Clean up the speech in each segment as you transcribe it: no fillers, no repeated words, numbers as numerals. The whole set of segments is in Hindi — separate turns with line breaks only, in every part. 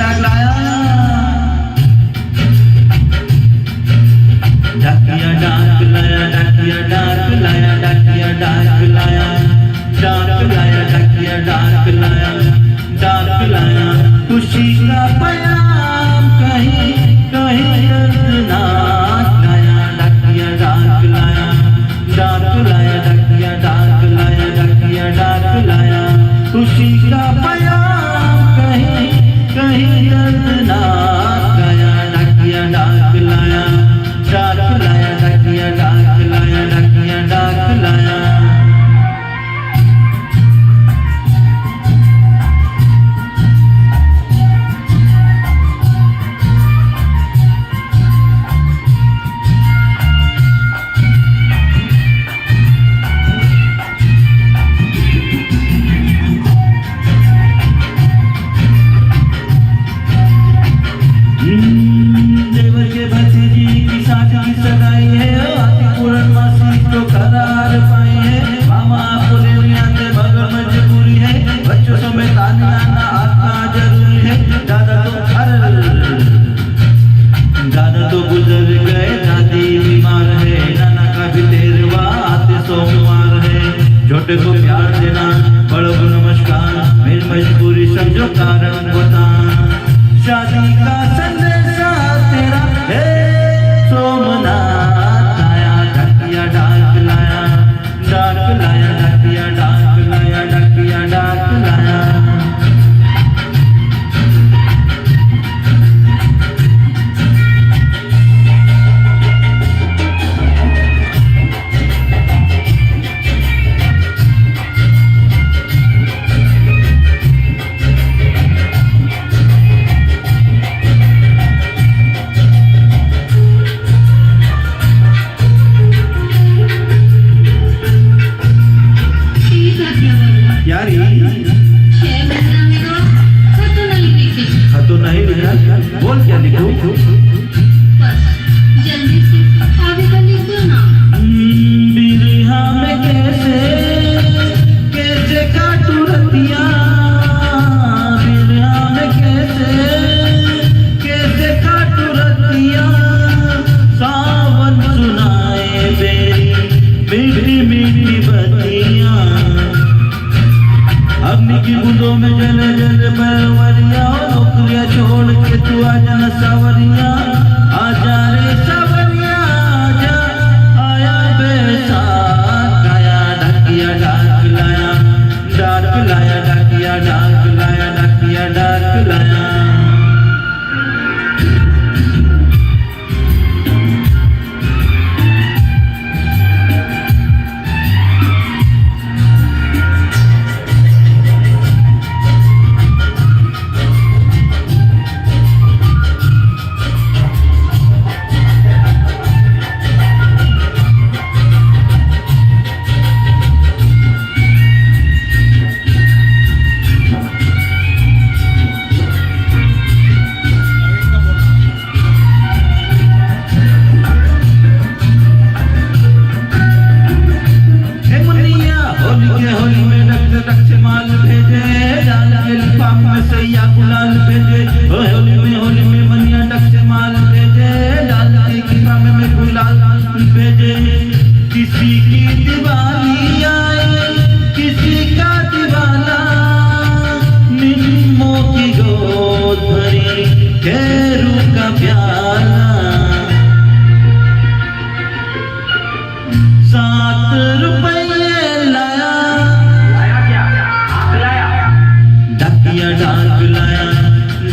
डाक लाया, डाकिया डाक लाया, डाकिया डाक लाया, डाकिया डाक लाया, डाक लाया, डाकिया डाक लाया, डाक लाया, खुशी का पैगाम कहीं कहीं दर्दनाक लाया, डाकिया डाक लाया, डाक लाया, डाकिया डाक लाया, डाकिया डाक लाया, खुशी का पैगाम कहीं कहीं दर्दनाक लाया, डाकिया डाक लाया, डाक लाया, डाकिया डाक लाया, डाकिया डाक लाया। देवर के भतीजी की शादी की सगाई है, आती पूर्णमासी तो करार पाई है, मामा आपको लेने आते मगर मजबूरी है, बच्चों समेत आने आना आपका जरूरी है, दादा तो गुजर गए, दादी बीमार है, नाना का भी तेरवा आते सोमवार है, छोटे को प्यार देना बड़ों को नमस्कार, मेरी मजबूरी समझो कारण बता, शादी का संदेशा तेरा है सोमनाथ आया, डाकिया डाक लाया, डाक लाया, डाकिया डाक लाया, डाकिया डाक लाया। तो नहीं लिखा, बोल क्या लिखूं?
बस जल्दी से आगे का लिख दो ना।
बिरहा में कैसे कैसे काटू रतिया, बिरहा में कैसे कैसे काटू रतिया, सावन सुनाए मेरी मीठी मीठी बतिया, अग्नि की बूंदों में जले जले परवरिया, नौकरियां छोड़ के तू आजा न सावरिया, आजा रे सावरिया आजा, आया बैसाख आया, डाकिया डाक लाया, डाक लाया, डाकिया डाक लाया, डाकिया डाक लाया। गुलाल भेजे, होली में मनिया डक से माल भेजे, डाल के कीमा में गुलाल भेजे, किसी की दिवाली आए किसी का दिवाला, निम्मों की गोद भरी खैरू का प्याला, 7 रुपये लाया, डाकिया डाक लाया,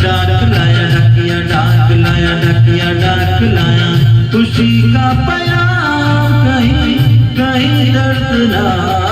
डाक लाया, डाकिया डाक लाया, डाकिया डाक लाया, खुशी का पैगाम कहीं कहीं दर्दनाक।